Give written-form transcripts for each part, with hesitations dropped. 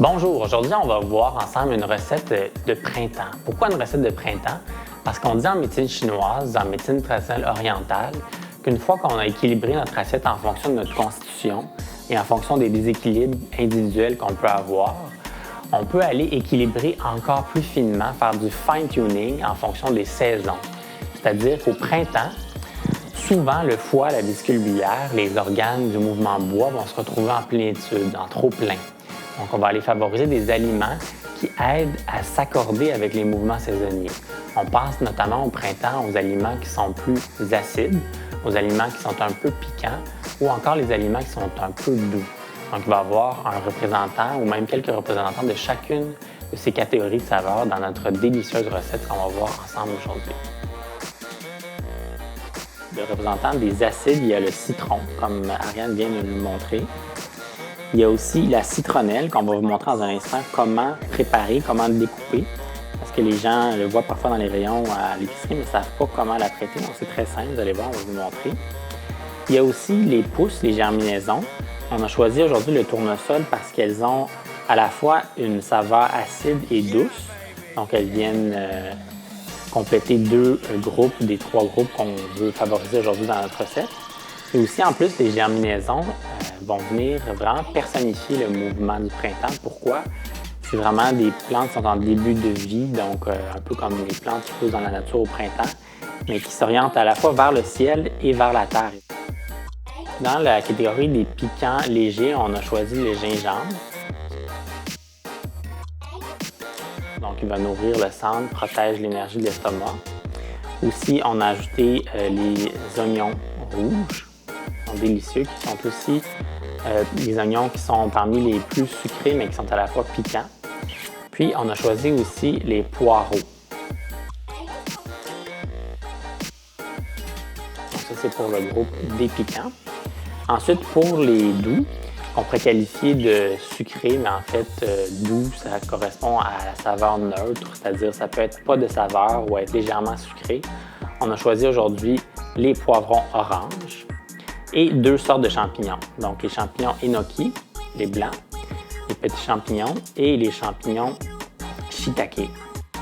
Bonjour, aujourd'hui on va voir ensemble une recette de printemps. Pourquoi une recette de printemps? Parce qu'on dit en médecine chinoise, en médecine traditionnelle orientale, qu'une fois qu'on a équilibré notre assiette en fonction de notre constitution et en fonction des déséquilibres individuels qu'on peut avoir, on peut aller équilibrer encore plus finement, faire du fine-tuning en fonction des saisons. C'est-à-dire qu'au printemps, souvent le foie, la vésicule biliaire, les organes du mouvement bois vont se retrouver en plénitude, en trop plein. Donc, on va aller favoriser des aliments qui aident à s'accorder avec les mouvements saisonniers. On pense notamment au printemps aux aliments qui sont plus acides, aux aliments qui sont un peu piquants ou encore les aliments qui sont un peu doux. Donc, il va y avoir un représentant ou même quelques représentants de chacune de ces catégories de saveurs dans notre délicieuse recette qu'on va voir ensemble aujourd'hui. Le représentant des acides, il y a le citron, comme Ariane vient de nous le montrer. Il y a aussi la citronnelle qu'on va vous montrer dans un instant comment préparer, comment découper. Parce que les gens le voient parfois dans les rayons à l'épicerie, mais ne savent pas comment la traiter. Donc c'est très simple, vous allez voir, on va vous montrer. Il y a aussi les pousses, les germinaisons. On a choisi aujourd'hui le tournesol parce qu'elles ont à la fois une saveur acide et douce. Donc elles viennent compléter deux groupes des trois groupes qu'on veut favoriser aujourd'hui dans notre recette. Et aussi, en plus, les germinaisons vont venir vraiment personnifier le mouvement du printemps. Pourquoi? C'est vraiment des plantes qui sont en début de vie, donc un peu comme les plantes qui poussent dans la nature au printemps, mais qui s'orientent à la fois vers le ciel et vers la terre. Dans la catégorie des piquants légers, on a choisi le gingembre. Donc, il va nourrir le sang, protège l'énergie de l'estomac. Aussi, on a ajouté les oignons rouges. Délicieux, qui sont aussi des oignons qui sont parmi les plus sucrés, mais qui sont à la fois piquants. Puis, on a choisi aussi les poireaux. Donc, ça, c'est pour le groupe des piquants. Ensuite, pour les doux, on pourrait qualifier de sucré, mais en fait, doux, ça correspond à la saveur neutre, c'est-à-dire ça peut être pas de saveur ou être légèrement sucré. On a choisi aujourd'hui les poivrons oranges. Et deux sortes de champignons. Donc, les champignons enoki, les blancs, les petits champignons, et les champignons shiitake.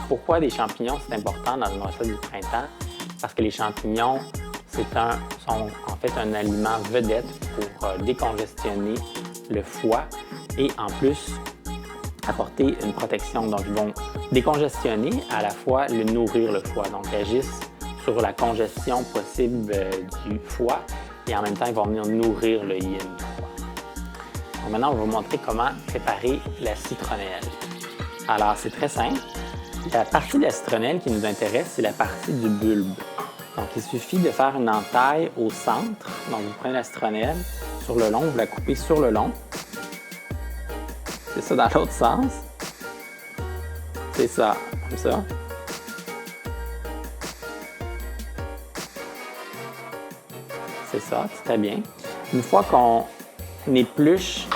Pourquoi des champignons, c'est important dans une recette du printemps? Parce que les champignons sont en fait un aliment vedette pour décongestionner le foie et en plus apporter une protection. Donc, ils vont décongestionner à la fois le nourrir le foie. Donc, ils agissent sur la congestion possible du foie. Et en même temps, ils vont venir nourrir le yin. Donc maintenant, on va vous montrer comment préparer la citronnelle. Alors, c'est très simple. La partie de la citronnelle qui nous intéresse, c'est la partie du bulbe. Donc, il suffit de faire une entaille au centre. Donc, vous prenez la citronnelle sur le long, vous la coupez sur le long. C'est ça dans l'autre sens. C'est ça, comme ça. C'est ça, c'est très bien. Une fois qu'on épluche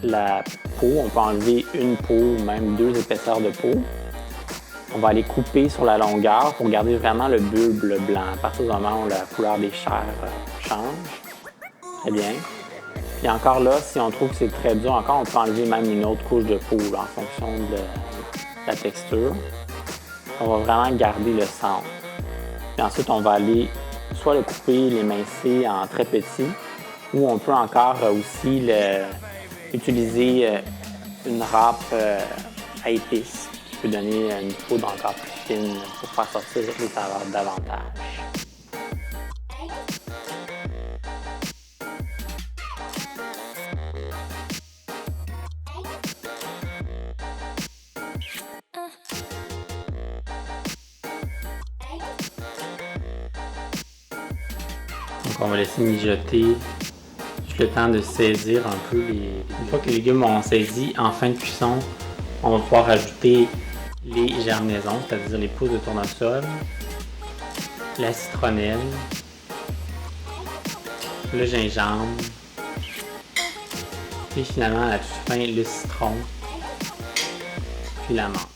la peau, on peut enlever une peau ou même deux épaisseurs de peau. On va aller couper sur la longueur pour garder vraiment le bulbe blanc. À partir du moment où la couleur des chairs change. Très bien. Puis encore là, si on trouve que c'est très dur, encore on peut enlever même une autre couche de peau là, en fonction de la texture. On va vraiment garder le centre. Puis ensuite, on va aller soit le couper, l'émincer en très petit, ou on peut encore aussi utiliser une râpe à épices qui peut donner une poudre encore plus fine pour faire sortir les saveurs davantage. Donc, on va laisser mijoter juste le temps de saisir un peu Une fois que les légumes ont saisi, en fin de cuisson, on va pouvoir ajouter les germinaisons, c'est-à-dire les pousses de tournesol, la citronnelle, le gingembre, puis finalement à la toute fin, le citron, puis la menthe.